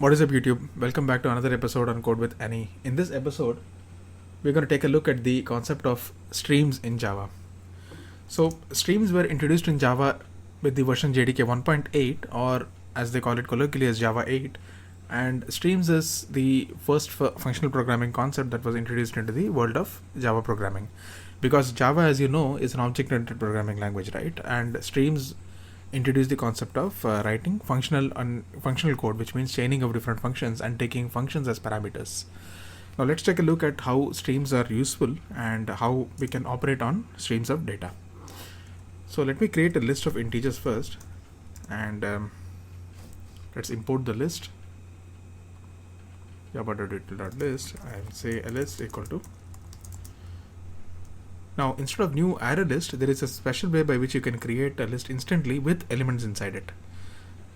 What is up, YouTube? Welcome back to another episode on Code with Annie. In this episode, we're going to take a look at the concept of streams in Java. So, streams were introduced in Java with the version JDK 1.8, or as they call it colloquially as Java 8. And streams is the first functional programming concept that was introduced into the world of Java programming. Because Java, as you know, is an object-oriented programming language, right? And streams introduce the concept of writing functional code, which means chaining of different functions and taking functions as parameters. Now let's take a look at how streams are useful and how we can operate on streams of data. So let me create a list of integers first, and let's import the list. Java.util.list, and say a list equal to. Now, instead of new array list, there is a special way by which you can create a list instantly with elements inside it.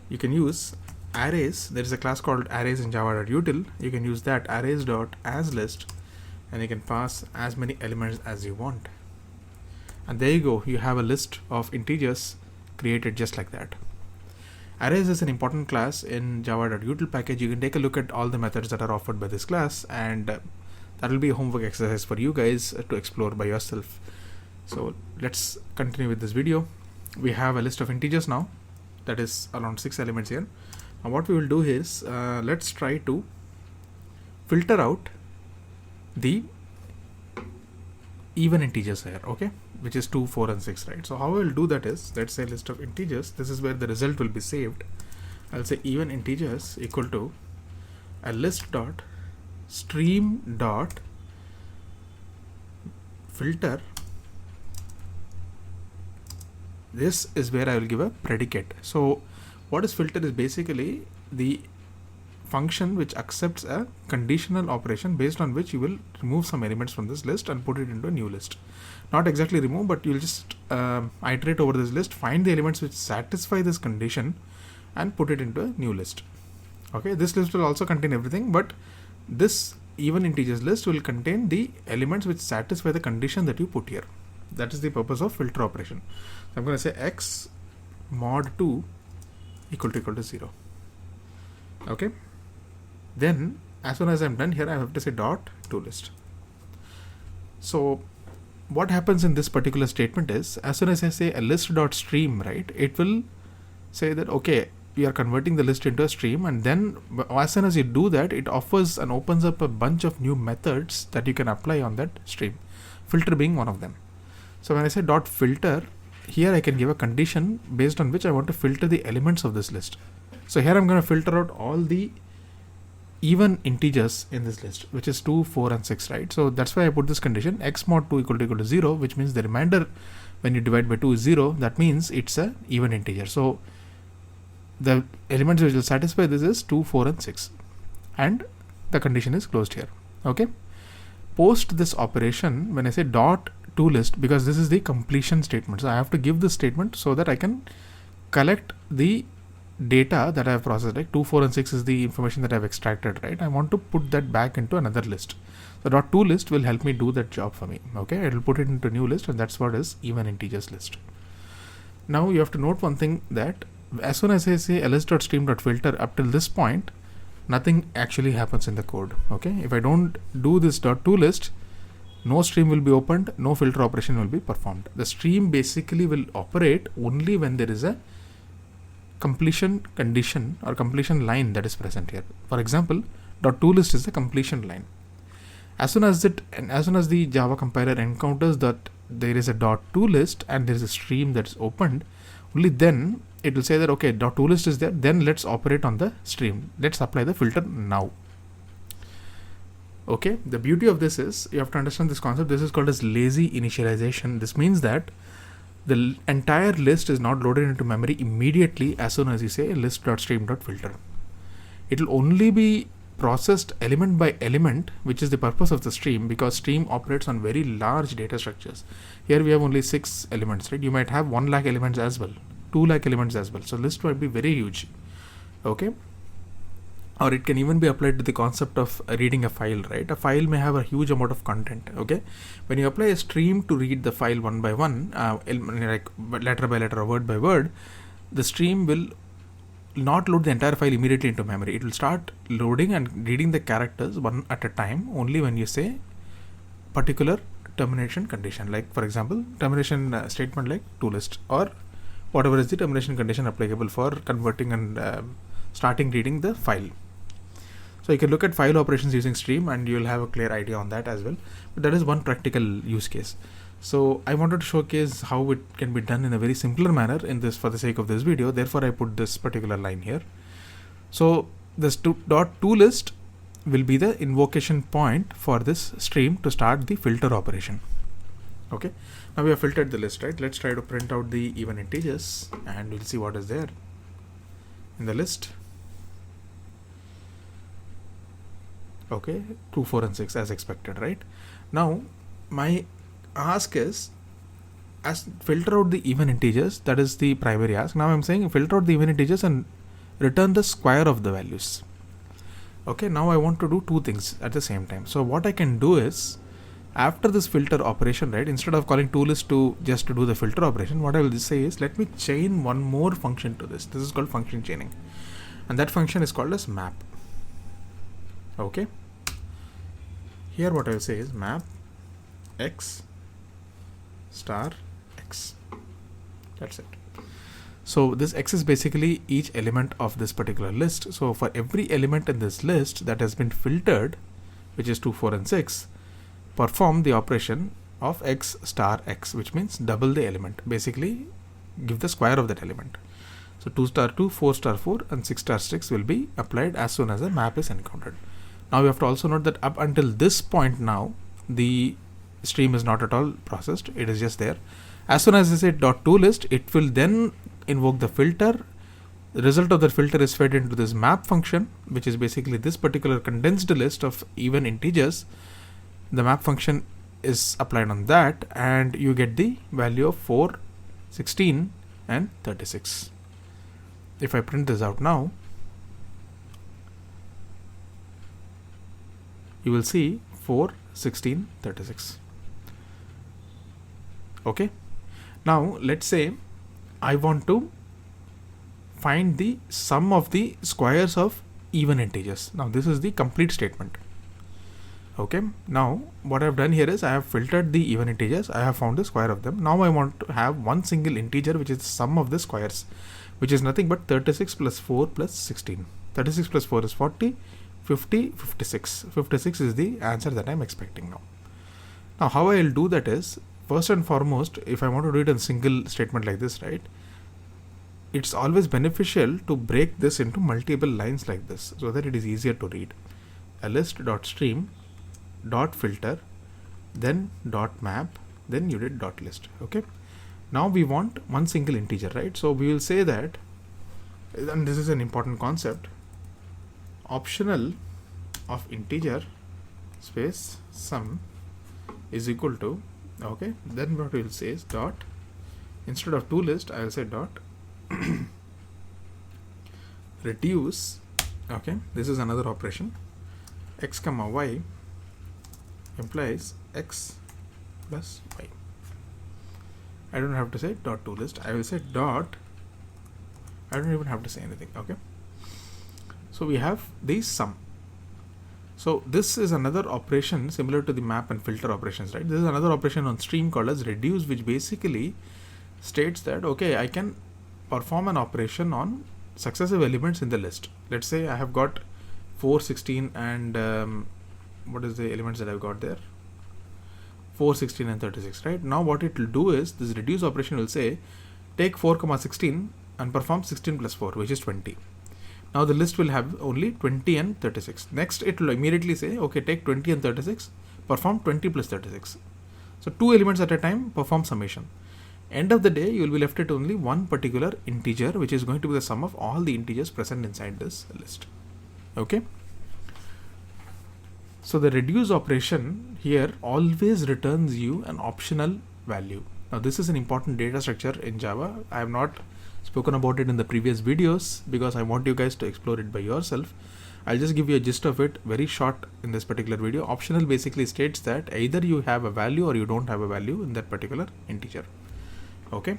You can use arrays. There is a class called arrays in java.util. You can use that arrays.asList, and you can pass as many elements as you want. And there you go. You have a list of integers created just like that. Arrays is an important class in java.util package. You can take a look at all the methods that are offered by this class, and that will be a homework exercise for you guys to explore by yourself. So let's continue with this video. We have a list of integers now, that is around 6 elements here. Now what we will do is let's try to filter out the even integers here, okay, which is 2, 4 and 6, right? So how I will do that is, let's say list of integers. This is where the result will be saved. I'll say even integers equal to a list dot stream dot filter. This is where I will give a predicate. So what is filter is basically the function which accepts a conditional operation based on which you will remove some elements from this list and put it into a new list. Not exactly remove, but you'll just iterate over this list, find the elements which satisfy this condition and put it into a new list. Okay, this list will also contain everything, but this even integers list will contain the elements which satisfy the condition that you put here. That is the purpose of filter operation. So I'm going to say x mod 2 equal to 0. Okay. Then as soon as I'm done here, I have to say dot toList. So what happens in this particular statement is, as soon as I say a list dot stream, right, it will say that okay, we are converting the list into a stream, and then as soon as you do that, it offers and opens up a bunch of new methods that you can apply on that stream, filter being one of them. So when I say dot filter, here I can give a condition based on which I want to filter the elements of this list. So here I'm going to filter out all the even integers in this list, which is 2, 4 and 6, right? So that's why I put this condition x mod 2 equal to 0, which means the remainder when you divide by 2 is 0. That means it's a even integer. So the elements which will satisfy this is 2, 4 and 6, and the condition is closed here. Okay. Post this operation, when I say dot toList, because this is the completion statement, so I have to give this statement so that I can collect the data that I have processed, like 2, 4 and 6 is the information that I have extracted, right? I want to put that back into another list. So dot toList will help me do that job for me. Okay, it will put it into a new list, and that's what is even integers list. Now you have to note one thing, that as soon as I say list.stream.filter, up till this point, nothing actually happens in the code. Okay, if I don't do this dot toList, no stream will be opened, no filter operation will be performed. The stream basically will operate only when there is a completion condition or completion line that is present here. For example, dot toList is the completion line. As soon as the Java compiler encounters that there is a dot toList and there is a stream that is opened, only then it will say that okay, dot toList is there, then let's operate on the stream. Let's apply the filter now. Okay, the beauty of this is, you have to understand this concept. This is called as lazy initialization. This means that the entire list is not loaded into memory immediately as soon as you say list.stream.filter. It will only be processed element by element, which is the purpose of the stream, because stream operates on very large data structures. Here we have only 6 elements, right? You might have 1 lakh elements as well, 2 lakh elements as well. So list might be very huge. Okay. Or it can even be applied to the concept of reading a file, right? A file may have a huge amount of content. Okay, when you apply a stream to read the file one by one, like letter by letter or word by word, the stream will not load the entire file immediately into memory. It will start loading and reading the characters one at a time only when you say particular termination condition. Like for example, termination statement like toList, or whatever is the termination condition applicable for converting and starting reading the file. So you can look at file operations using stream and you'll have a clear idea on that as well. But that is one practical use case. So I wanted to showcase how it can be done in a very simpler manner in this for the sake of this video. Therefore I put this particular line here. So this .toList will be the invocation point for this stream to start the filter operation. Okay, now we have filtered the list, right? Let's try to print out the even integers and we'll see what is there in the list. Okay, 2, 4 and 6 as expected, right? Now my ask is filter out the even integers. That is the primary ask. Now I'm saying filter out the even integers and return the square of the values. Okay, now I want to do two things at the same time. So what I can do is, after this filter operation, right, instead of calling toList to just to do the filter operation, what I will say is, let me chain one more function to this. This is called function chaining, and that function is called as map. Okay, here what I will say is map x star x. That's it. So this x is basically each element of this particular list. So for every element in this list that has been filtered, which is 2, 4 and 6, perform the operation of x star x, which means double the element. Basically give the square of that element. So 2 star 2, 4 star 4 and 6 star 6 will be applied as soon as the map is encountered. Now we have to also note that up until this point now, the stream is not at all processed. It is just there. As soon as I say .toList, it will then invoke the filter. The result of the filter is fed into this map function, which is basically this particular condensed list of even integers. The map function is applied on that and you get the value of 4, 16 and 36. If I print this out now, you will see 4, 16, 36. Okay. Now let's say I want to find the sum of the squares of even integers. Now this is the complete statement. Okay. Now what I've done here is I have filtered the even integers. I have found the square of them. Now I want to have one single integer which is the sum of the squares, which is nothing but 36 plus 4 plus 16. 36 plus 4 is 40. 50, 56. 56 is the answer that I'm expecting now. Now how I'll do that is, first and foremost, if I want to do it in a single statement like this, right, it's always beneficial to break this into multiple lines like this so that it is easier to read. A list.stream .filter, then .map, then you did .list. Okay. Now we want one single integer, right? So we will say that, and this is an important concept, optional of integer space sum is equal to, okay, then what we will say is dot, instead of toList I will say dot reduce. Okay, this is another operation, x comma y implies x plus y. I don't have to say dot toList, I will say dot, I don't even have to say anything. Okay, so we have the sum. So this is another operation similar to the map and filter operations, right? This is another operation on stream called as reduce, which basically states that, okay, I can perform an operation on successive elements in the list. Let's say I have got 4, 16 and what is the elements that I've got there? 4, 16 and 36, right? Now what it will do is, this reduce operation will say, take 4, 16 and perform 16 plus 4, which is 20. Now the list will have only 20 and 36. Next it will immediately say, okay, take 20 and 36, perform 20 plus 36. So 2 elements at a time, perform summation. End of the day, you will be left with only one particular integer, which is going to be the sum of all the integers present inside this list. Okay. So the reduce operation here always returns you an optional value. Now this is an important data structure in Java. I have not spoken about it in the previous videos because I want you guys to explore it by yourself. I'll just give you a gist of it very short in this particular video. Optional basically states that either you have a value or you don't have a value in that particular integer. Okay.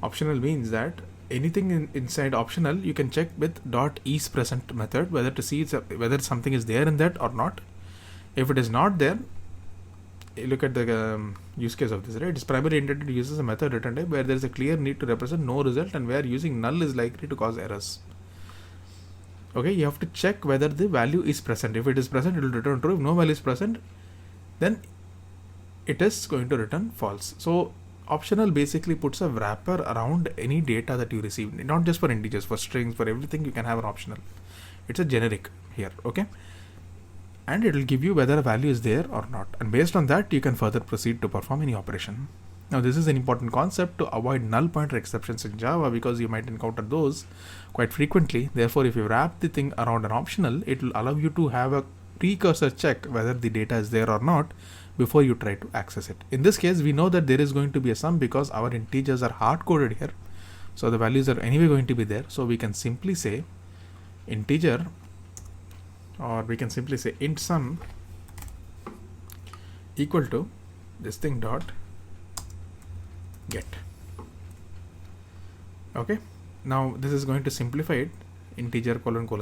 Optional means that anything inside optional, you can check with .isPresent method whether to see whether something is there in that or not. If it is not there, you look at the use case of this, right? It's primarily intended to use as a method return type where there is a clear need to represent no result and where using null is likely to cause errors. Okay, you have to check whether the value is present. If it is present, it will return true. If no value is present, then it is going to return false. So optional basically puts a wrapper around any data that you receive, not just for integers, for strings, for everything you can have an optional. It's a generic here, okay? And it will give you whether a value is there or not. And based on that, you can further proceed to perform any operation. Now, this is an important concept to avoid null pointer exceptions in Java because you might encounter those quite frequently. Therefore, if you wrap the thing around an optional, it will allow you to have a precursor check whether the data is there or not before you try to access it. In this case, we know that there is going to be a sum because our integers are hard-coded here. So the values are anyway going to be there. So we can simply say integer, or we can simply say int sum equal to this thing dot get. Okay, now this is going to simplify it, integer :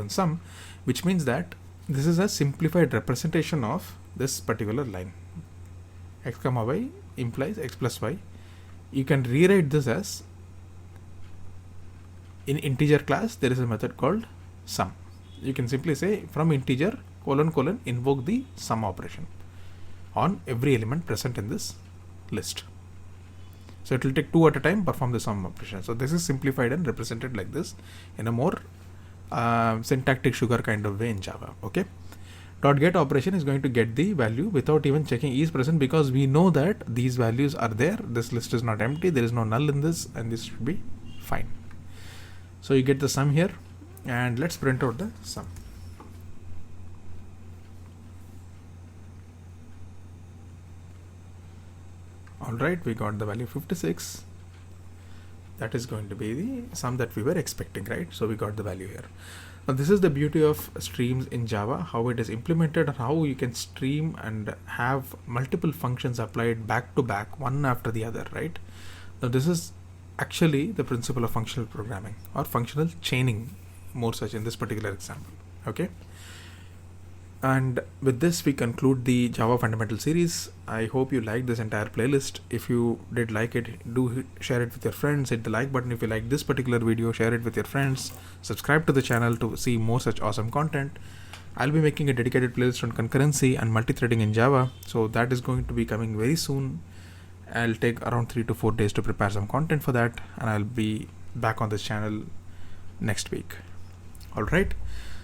sum, which means that this is a simplified representation of this particular line. X comma y implies x plus y. You can rewrite this as, in integer class there is a method called sum. You can simply say from integer : invoke the sum operation on every element present in this list. So it will take 2 at a time, perform the sum operation. So this is simplified and represented like this in a more syntactic sugar kind of way in Java. Okay. .get operation is going to get the value without even checking is present because we know that these values are there. This list is not empty. There is no null in this, and this should be fine. So you get the sum here, and let's print out the sum. Alright, we got the value 56. That is going to be the sum that we were expecting, right? So we got the value here. Now this is the beauty of streams in Java, how it is implemented and how you can stream and have multiple functions applied back to back, one after the other, right? Now this is actually the principle of functional programming or functional chaining, more such in this particular example. Okay. And with this, we conclude the Java Fundamental series. I hope you liked this entire playlist. If you did like it, do share it with your friends, hit the like button. If you like this particular video, share it with your friends. Subscribe to the channel to see more such awesome content. I'll be making a dedicated playlist on concurrency and multi-threading in Java. So that is going to be coming very soon. I'll take around 3 to 4 days to prepare some content for that. And I'll be back on this channel next week. All right.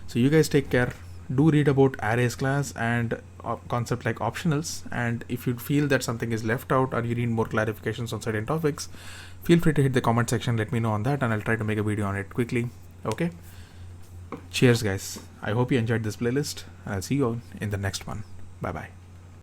So you guys take care. Do read about arrays class and concept like optionals, and if you feel that something is left out or you need more clarifications on certain topics, feel free to hit the comment section, let me know on that, and I'll try to make a video on it quickly. Okay, cheers guys. I hope you enjoyed this playlist, and I'll see you all in the next one. Bye bye.